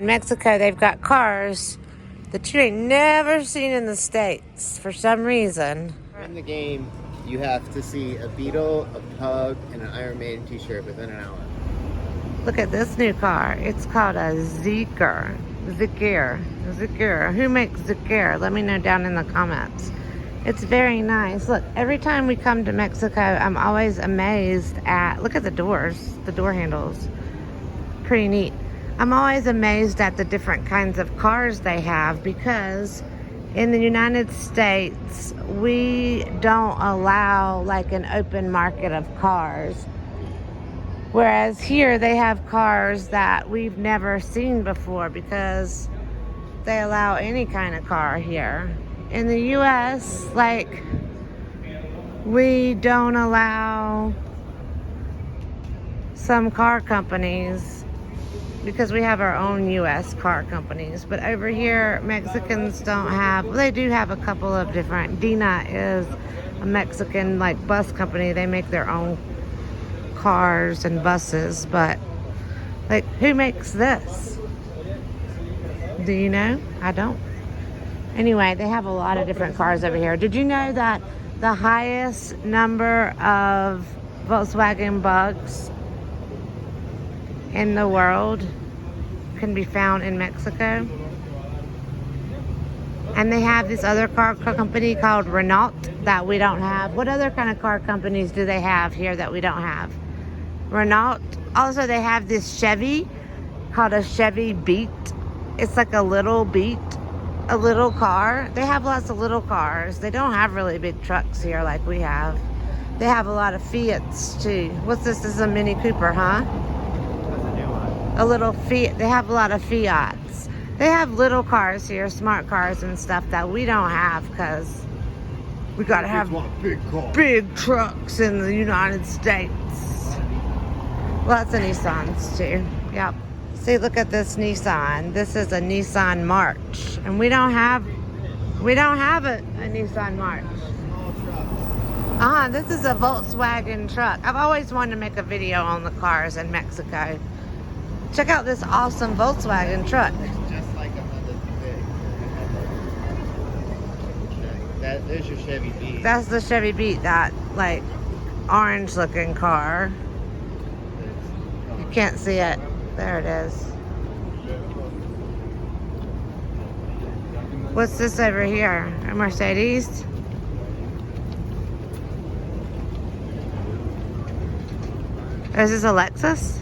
In Mexico, they've got cars that you ain't never seen in the States for some reason. In the game, you have to see a Beetle, a Pug, and an Iron Maiden t-shirt within an hour. Look at this new car. It's called a Zeker. Zeker. Who makes Zeker? Let me know down in the comments. It's very nice. Look, every time we come to Mexico, I'm always amazed at, look at the doors, the door handles. Pretty neat. I'm always amazed at the different kinds of cars they have, because in the United States, we don't allow like an open market of cars. Whereas here they have cars that we've never seen before, because they allow any kind of car here. In the US, like, we don't allow some car companies because we have our own US car companies. But over here, Mexicans don't have, well, they do have a couple of different. Dina is a Mexican like bus company. They make their own cars and buses, but like, who makes this? Do you know? I don't. Anyway, they have a lot of different cars over here. Did you know that the highest number of Volkswagen Bugs in the world can be found in Mexico? And they have this other car company called Renault that we don't have. What other kind of car companies do they have here that we don't have? Renault. Also, they have this Chevy called a Chevy Beat. It's like a little Beat, a little car. They have lots of little cars. They don't have really big trucks here like we have. They have a lot of Fiats too. What's this? This is a Mini Cooper, huh? That's a new one. A little Fiat. They have a lot of Fiats. They have little cars here, smart cars and stuff that we don't have, because we gotta have big trucks in the United States. Lots of Nissans too. Yep. See, look at this Nissan. This is a Nissan March, and we don't have a Nissan March. This is a Volkswagen truck. I've always wanted to make a video on the cars in Mexico. Check out this awesome Volkswagen truck. It's just like a Honda Civic. There's your Chevy Beat. That's the Chevy Beat, that like orange looking car. You can't see it. There it is. What's this over here? A Mercedes? Is this a Lexus?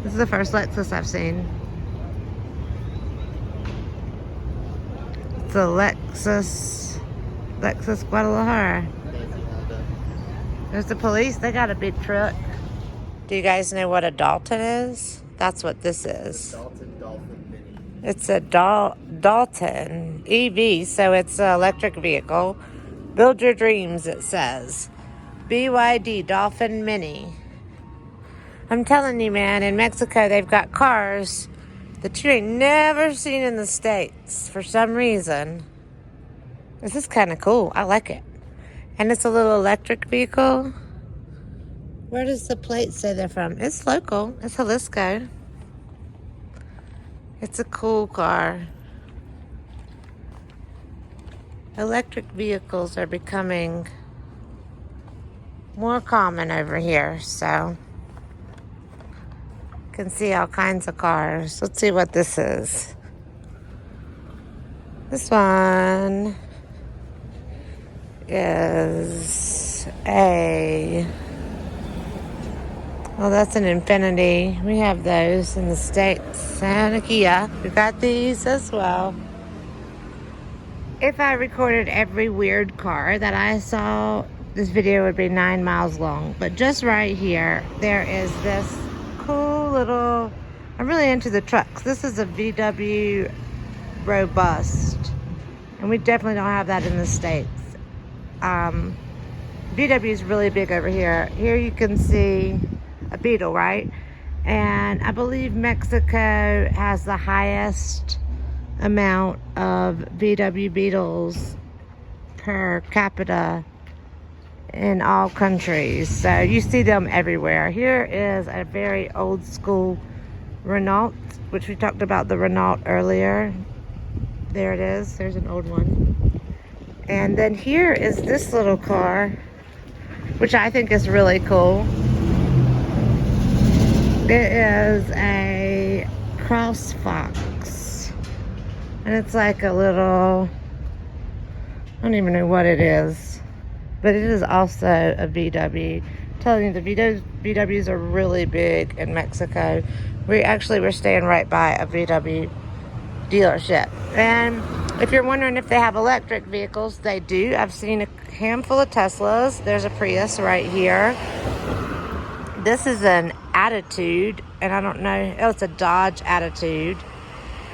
This is the first Lexus I've seen. It's a Lexus Guadalajara. There's the police. They got a big truck. Do you guys know what a Dalton is? That's what this is. Dalton Dolphin Mini. It's a Dalton EV, so it's an electric vehicle. Build your dreams, it says. BYD Dolphin Mini. I'm telling you, man, in Mexico, they've got cars that you ain't never seen in the States for some reason. This is kind of cool. I like it. And it's a little electric vehicle. Where does the plate say they're from? It's local. It's Jalisco. It's a cool car. Electric vehicles are becoming more common over here, so you can see all kinds of cars. Let's see what this is. This one is a... Well, that's an Infinity. We have those in the States. And a Kia. We got these as well. If I recorded every weird car that I saw, this video would be 9 miles long. But just right here, there is this cool little... I'm really into the trucks. This is a VW Robust. And we definitely don't have that in the States. VW is really big over here. Here you can see a Beetle, right? And I believe Mexico has the highest amount of VW Beetles per capita in all countries. So you see them everywhere. Here is a very old school Renault, which we talked about the Renault earlier. There it is. There's an old one. And then here is this little car, which I think is really cool. It is a CrossFox. And it's like a little, I don't even know what it is. But it is also a VW. I'm telling you, the VWs are really big in Mexico. We're staying right by a VW dealership. And if you're wondering if they have electric vehicles, they do. I've seen a handful of Teslas. There's a Prius right here. This is an Attitude, and I don't know. Oh, it's a Dodge Attitude.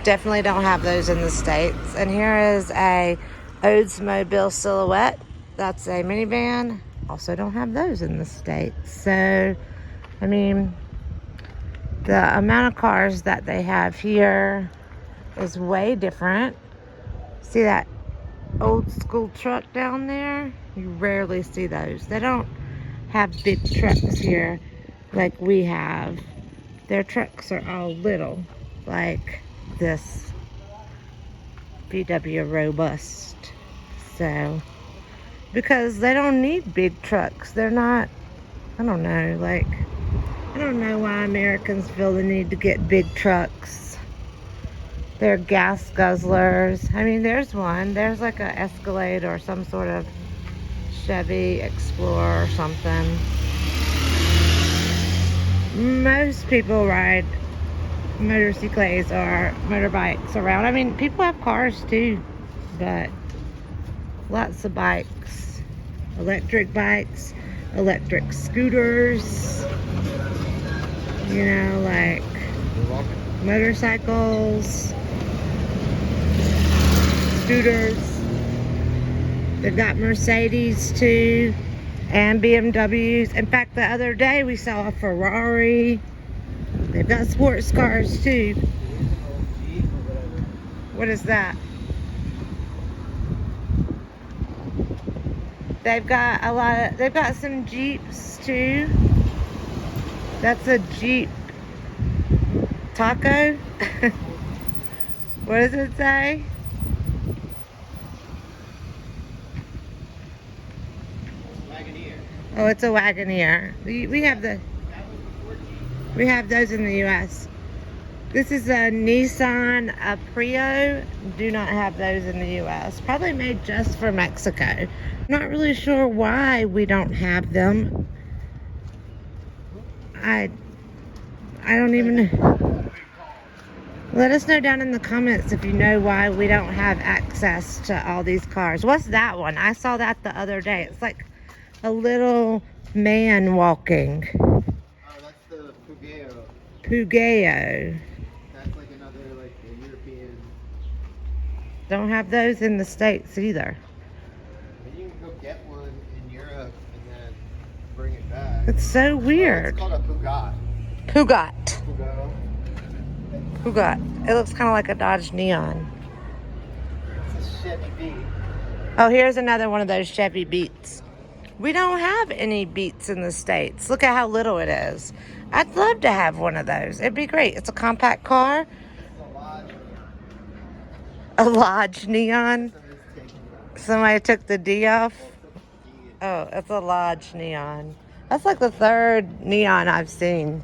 Definitely don't have those in the States. And here is a Oldsmobile Silhouette. That's a minivan. Also don't have those in the States. So, I mean, the amount of cars that they have here is way different. See that old school truck down there? You rarely see those. They don't have big trucks here like we have. Their trucks are all little, like this VW Robust. So, because they don't need big trucks. They're not, I don't know, like, I don't know why Americans feel the need to get big trucks. They're gas guzzlers. I mean, there's one. There's like a Escalade or some sort of Chevy Explorer or something. Most people ride motorcycles or motorbikes around. I mean, people have cars too, but lots of bikes. Electric bikes, electric scooters, you know, like motorcycles, scooters. They've got Mercedes too, and BMWs. In fact, the other day we saw a Ferrari. They've got sports cars too. What is that? They've got some Jeeps too. That's a Jeep Taco. What does it say? Wagoneer. Oh, it's a Wagoneer. We have those in the US. This is a Nissan Aprio. Do not have those in the US. Probably made just for Mexico. Not really sure why we don't have them. I don't even know. Let us know down in the comments if you know why we don't have access to all these cars. What's that one? I saw that the other day. It's like a little man walking. Oh, that's the Pugeo. Pugeo. That's like another, like, a European. Don't have those in the States either. And you can go get one in Europe and then bring it back. It's so Oh, weird. it's called a Pugat. Pugat. Pugo. Pugat. It looks kind of like a Dodge Neon. It's a Chevy Beat. Oh, here's another one of those Chevy Beats. We don't have any Beats in the States. Look at how little it is. I'd love to have one of those. It'd be great. It's a compact car. A Lodge Neon. Somebody took the D off. Oh, it's a Lodge Neon. That's like the third neon I've seen.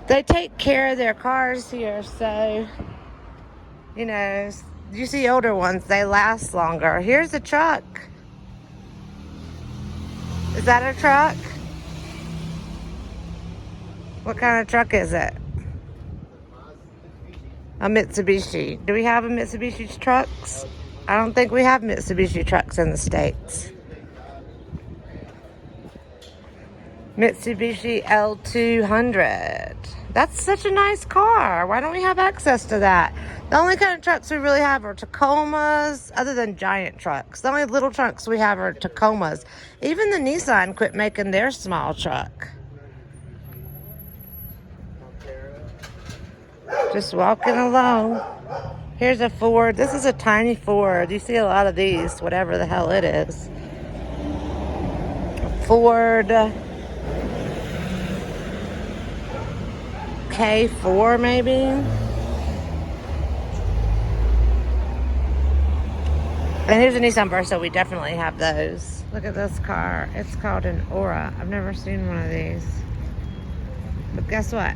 They take care of their cars here, so, you know, you see older ones, they last longer. Here's a truck. Is that a truck? What kind of truck is it? A Mitsubishi. Do we have a Mitsubishi trucks? I don't think we have Mitsubishi trucks in the States. Mitsubishi L200. That's such a nice car. Why don't we have access to that? The only kind of trucks we really have are Tacomas, other than giant trucks. The only little trucks we have are Tacomas. Even the Nissan quit making their small truck. Just walking along. Here's a Ford. This is a tiny Ford. You see a lot of these, whatever the hell it is. Ford K4 maybe. And here's a Nissan Versa. We definitely have those. Look at this car. It's called an Aura. I've never seen one of these. But guess what?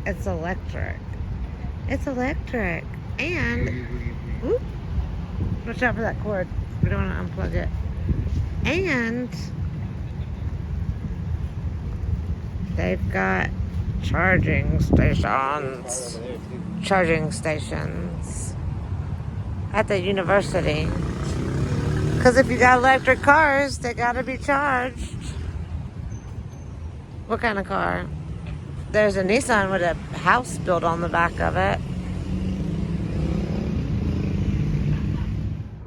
It's electric. It's electric. And, whoop, watch out for that cord. We don't want to unplug it. And they've got charging stations. Charging stations at the university. Because if you got electric cars, they gotta be charged. What kind of car? There's a Nissan with a house built on the back of it.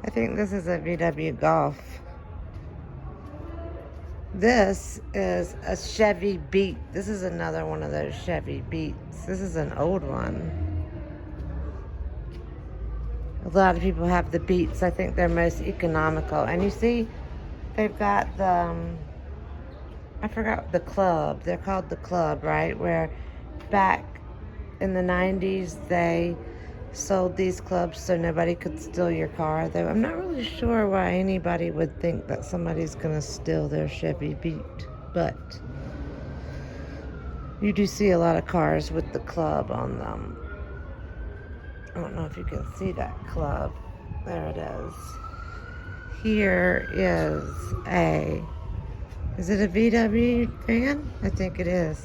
I think this is a VW Golf. This is a Chevy Beat. This is another one of those Chevy Beats. This is an old one. A lot of people have the Beats. I think they're most economical. And you see, they've got the, I forgot the Club. They're called the Club, right? Where back in the 90s, they sold these clubs so nobody could steal your car. Though I'm not really sure why anybody would think that somebody's going to steal their Chevy Beat. But you do see a lot of cars with the Club on them. I don't know if you can see that Club. There it is. Here is it a VW van? I think it is.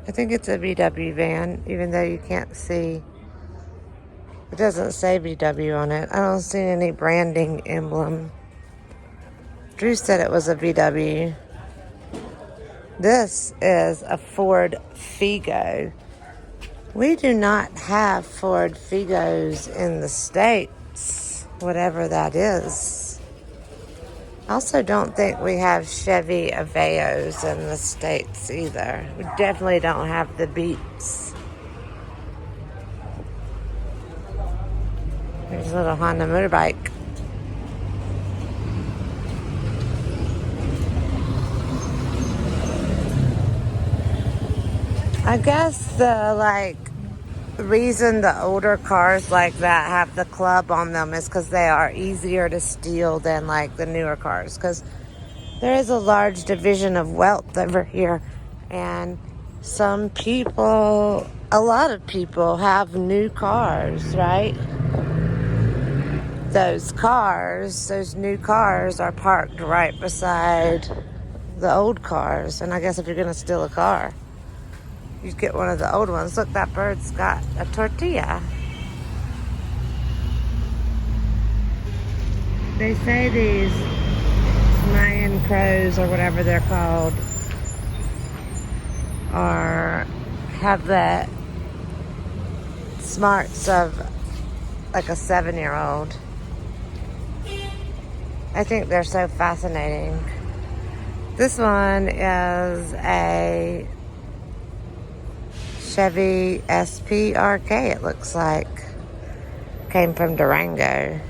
I think it's a VW van, even though you can't see. It doesn't say VW on it. I don't see any branding emblem. Drew said it was a VW. This is a Ford Figo. We do not have Ford Figos in the States, whatever that is. I also don't think we have Chevy Aveos in the States either. We definitely don't have the Beats. There's a little Honda motorbike. I guess the reason the older cars like that have the Club on them is because they are easier to steal than like the newer cars. Because there is a large division of wealth over here, and some people, a lot of people have new cars, right? Those new cars are parked right beside the old cars. And I guess if you're going to steal a car, you get one of the old ones. Look, that bird's got a tortilla. They say these Mayan crows, or whatever they're called, have the smarts of like a 7-year-old. I think they're so fascinating. This one is a Chevy SPRK, it looks like. Came from Durango.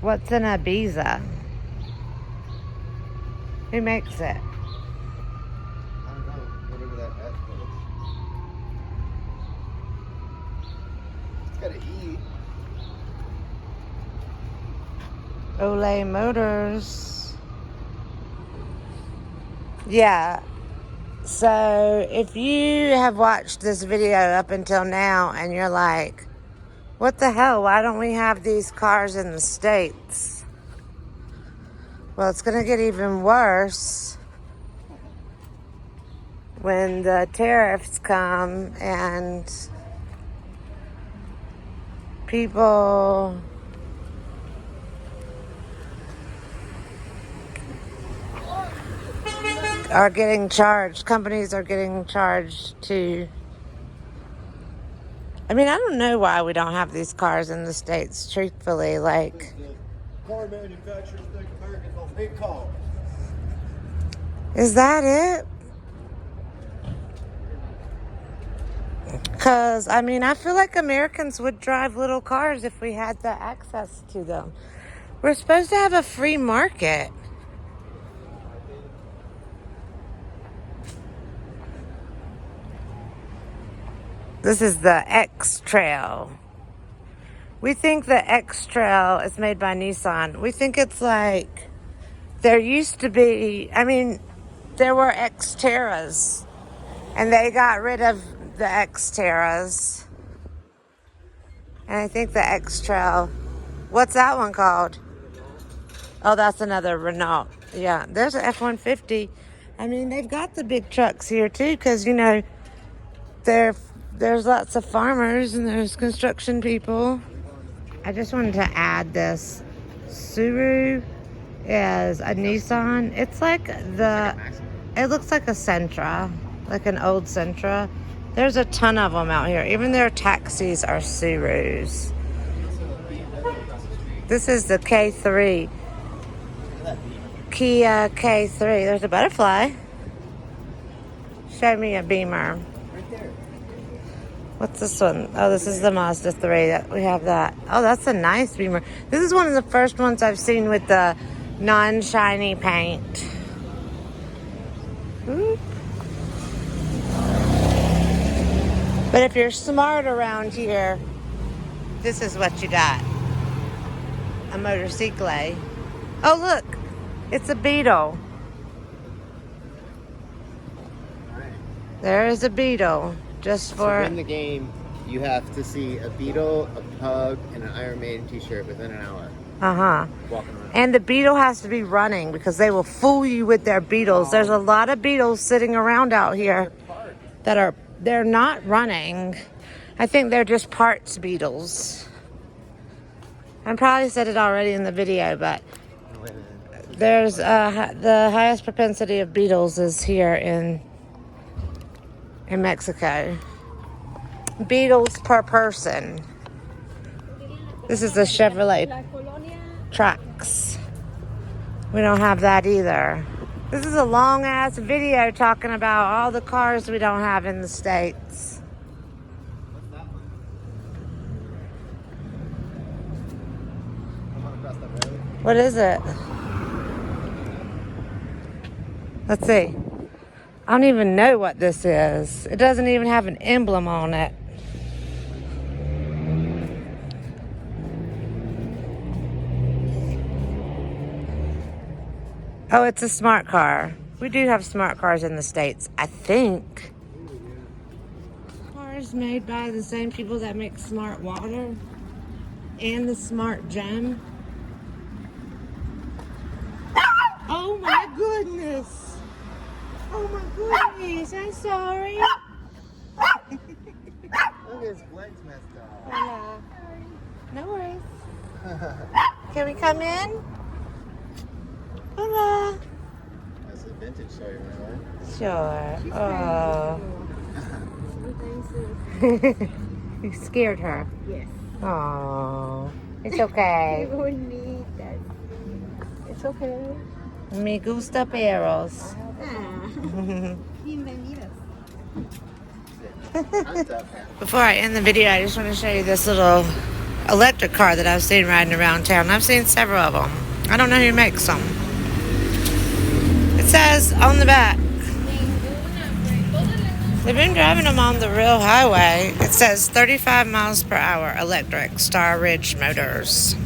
What's an Ibiza? Who makes it? I don't know. Whatever that F was. It's got an E. Ole Motors. Yeah. So if you have watched this video up until now and you're like, what the hell? Why don't we have these cars in the States? Well, it's going to get even worse when the tariffs come and people are getting charged. Companies are getting charged to... I mean, I don't know why we don't have these cars in the States, truthfully. Like, The car manufacturers think Americans don't make cars. is that it? Because, I mean, I feel like Americans would drive little cars if we had the access to them. We're supposed to have a free market. This is the X Trail. We think the X Trail is made by Nissan. We think it's like, there used to be, I mean, there were Xterras, and they got rid of the Xterras. And I think the X Trail, what's that one called? Oh, that's another Renault. Yeah, there's an F-150. I mean, they've got the big trucks here too, because, you know, there's lots of farmers and there's construction people. I just wanted to add this. Suru is a Nissan. It's like it looks like a Sentra, like an old Sentra. There's a ton of them out here. Even their taxis are Surus. This is the K3. Kia K3. There's a butterfly. Show me a Beamer. What's this one? Oh, this is the Mazda 3. We have that. Oh, that's a nice Beamer. This is one of the first ones I've seen with the non-shiny paint. Oop. But if you're smart around here, this is what you got. A motorcycle. Oh, look. It's a Beetle. There is a Beetle. Just for... So in the game, you have to see a Beetle, a Pug, and an Iron Maiden t-shirt within an hour. Uh-huh. Walking around. And the Beetle has to be running because they will fool you with their Beetles. There's a lot of Beetles sitting around out here that they're not running. I think they're just parts Beetles. I probably said it already in the video, but there's the highest propensity of Beetles is here in Mexico. Beetles per person. This is the Chevrolet Trax. We don't have that either. This is a long ass video talking about all the cars we don't have in the States. What is it? Let's see. I don't even know what this is. It doesn't even have an emblem on it. Oh, it's a smart car. We do have smart cars in the States, I think. Cars made by the same people that make smart water and the smart gem. Oh my goodness. Oh my goodness, I'm sorry. Look, his legs messed up. Yeah. No worries. Can we come in? Hola. That's a vintage show, right? Sure. Oh. You scared her? Yes. Oh. It's okay. You would need that. It's okay. Me gusta perros. Bienvenidos. Before I end the video, I just want to show you this little electric car that I've seen riding around town. I've seen several of them. I don't know who makes them. It says on the back, they've been driving them on the real highway. It says 35 miles per hour electric, Star Ridge Motors.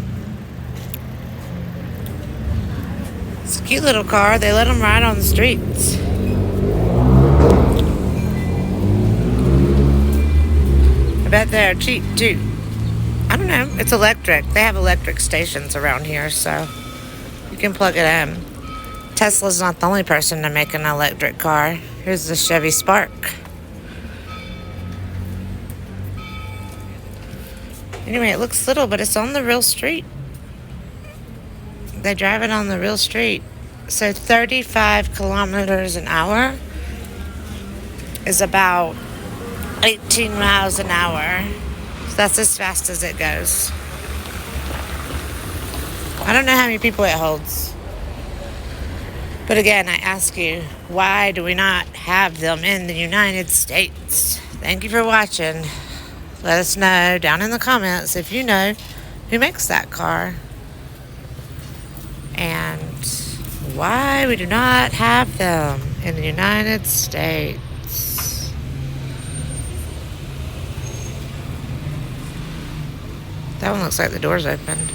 It's a cute little car. They let them ride on the streets. I bet they're cheap too. I don't know. It's electric. They have electric stations around here, so you can plug it in. Tesla's not the only person to make an electric car. Here's the Chevy Spark. Anyway, it looks little, but it's on the real street. They drive it on the real street. So 35 kilometers an hour is about 18 miles an hour. So that's as fast as it goes. I don't know how many people it holds. But again, I ask you, why do we not have them in the United States? Thank you for watching. Let us know down in the comments if you know who makes that car. And why we do not have them in the United States. That one looks like the door's opened.